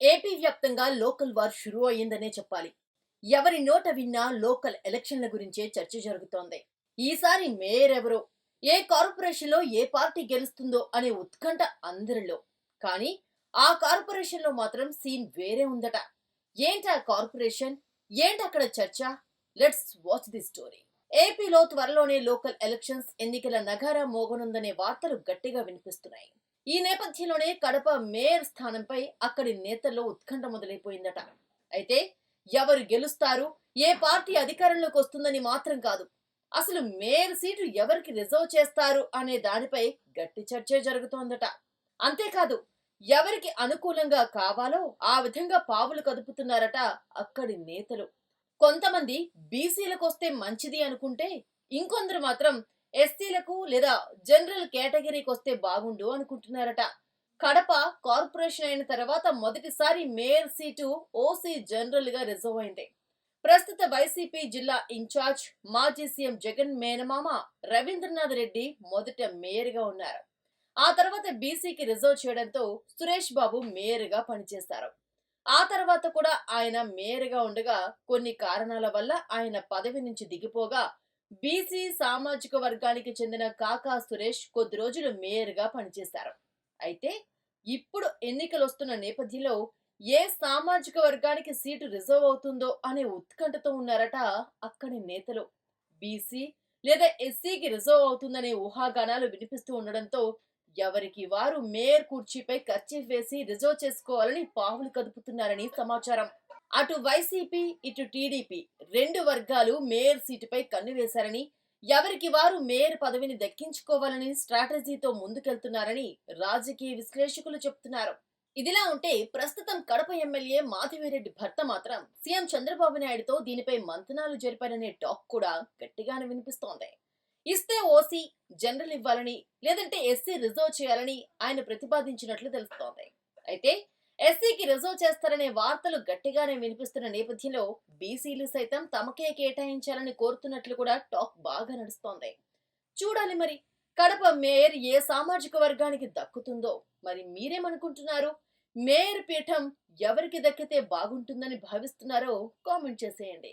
AP వ్యాప్తంగా local war షురూ అయ్యిందనే చెప్పాలి. ఎవరి నోట విన్నా లోకల్ ఎలక్షన్ల గురించే చర్చ జరుగుతోంది. ఈసారి మేయర్ ఎవరో, ఏ కార్పొరేషన్‌లో ఏ పార్టీ గెలుస్తుందో అనే ఉత్కంఠ అందరిలో. కానీ ఆ కార్పొరేషన్‌లో మాత్రం సీన్ వేరే ఉందట. ఏంటా కార్పొరేషన్? ఏంటక్కడ చర్చ? Let's watch the story. ఏపీలో త్వరలోనే లోకల్ ఎలక్షన్స్ ఎన్నికల నగారా మోగనుందనే వార్తలు గట్టిగా వినిపిస్తున్నాయి. ఈ నేపథ్యంలోనే కడప మేయర్ స్థానంపై అక్కడి నేతల్లో ఉత్కంఠ మొదలైపోయిందట. అయితే ఎవరు గెలుస్తారు, ఏ పార్టీ అధికారంలోకి వస్తుందని మాత్రం కాదు, అసలు మేయర్ సీటు ఎవరికి రిజర్వ్ చేస్తారు అనే దానిపై గట్టి చర్చే జరుగుతోందట. అంతేకాదు, ఎవరికి అనుకూలంగా కావాలో ఆ విధంగా పావులు కదుపుతున్నారట అక్కడి నేతలు. కొంతమంది బీసీలకు వస్తే మంచిది అనుకుంటే, ఇంకొందరు మాత్రం ఎస్సీలకు లేదా జనరల్ కేటగిరీకి వస్తే బాగుండు అనుకుంటున్నారట. కడప కార్పొరేషన్ అయిన తర్వాత మొదటిసారి మేయర్ సీటు ఓసీ జనరల్ గా రిజర్వ్ అయింది. ప్రస్తుత వైసీపీ జిల్లా ఇన్ఛార్జ్ మాజీ సీఎం జగన్ మేనమామ రవీంద్రనాథ్ రెడ్డి మొదట మేయర్ గా ఉన్నారు. ఆ తర్వాత బీసీకి రిజర్వ్ చేయడంతో సురేష్ బాబు మేయర్ గా పనిచేశారు. ఆ తర్వాత కూడా ఆయన మేయర్‌గా ఉండగా కొన్ని కారణాల వల్ల ఆయన పదవి నుంచి దిగిపోగా బీసీ సామాజిక వర్గానికి చెందిన కాకా సురేష్ కొద్ది రోజులు మేయర్‌గా పనిచేశారు. అయితే ఇప్పుడు ఎన్నికలొస్తున్న నేపథ్యంలో ఏ సామాజిక వర్గానికి సీటు రిజర్వ్ అవుతుందో అనే ఉత్కంఠతో ఉన్నారట అక్కడి నేతలు. బీసీ లేదా ఎస్సీకి రిజర్వ్ అవుతుందనే ఊహాగానాలు వినిపిస్తూ ఉండడంతో ఎవరికి వారు మేయర్ కుర్చీపై కర్చీఫ్ వేసి రిజర్వ్ చేసుకోవాలని పావులు కదుపుతున్నారని సమాచారం. అటు వైసీపీ, ఇటు టీడీపీ రెండు వర్గాలు మేయర్ సీటుపై కన్ను వేశారని, ఎవరికి వారు మేయర్ పదవిని దక్కించుకోవాలని స్ట్రాటజీతో ముందుకెళ్తున్నారని రాజకీయ విశ్లేషకులు చెప్తున్నారు. ఇదిలా ఉంటే ప్రస్తుతం కడప ఎమ్మెల్యే మాధవిరెడ్డి భర్త మాత్రం సీఎం చంద్రబాబు నాయుడుతో దీనిపై మంతనాలు జరిపారనే టాక్ కూడా గట్టిగానే వినిపిస్తోంది. ఇస్తే ఓసీ జనరల్ ఇవ్వాలని, లేదంటే ఎస్సీ రిజర్వ్ చేయాలని ఆయన ప్రతిపాదించినట్లు తెలుస్తోంది. అయితే ఎస్సీకి రిజర్వ్ చేస్తారనే వార్తలు గట్టిగానే వినిపిస్తున్న నేపథ్యంలో బీసీలు సైతం తమకే కేటాయించాలని కోరుతున్నట్లు కూడా టాక్ బాగా నడుస్తోంది. చూడాలి మరి, కడప మేయర్ ఏ సామాజిక వర్గానికి దక్కుతుందో. మరి మీరేమనుకుంటున్నారు? మేయర్ పీఠం ఎవరికి దక్కితే బాగుంటుందని భావిస్తున్నారో కామెంట్ చేసేయండి.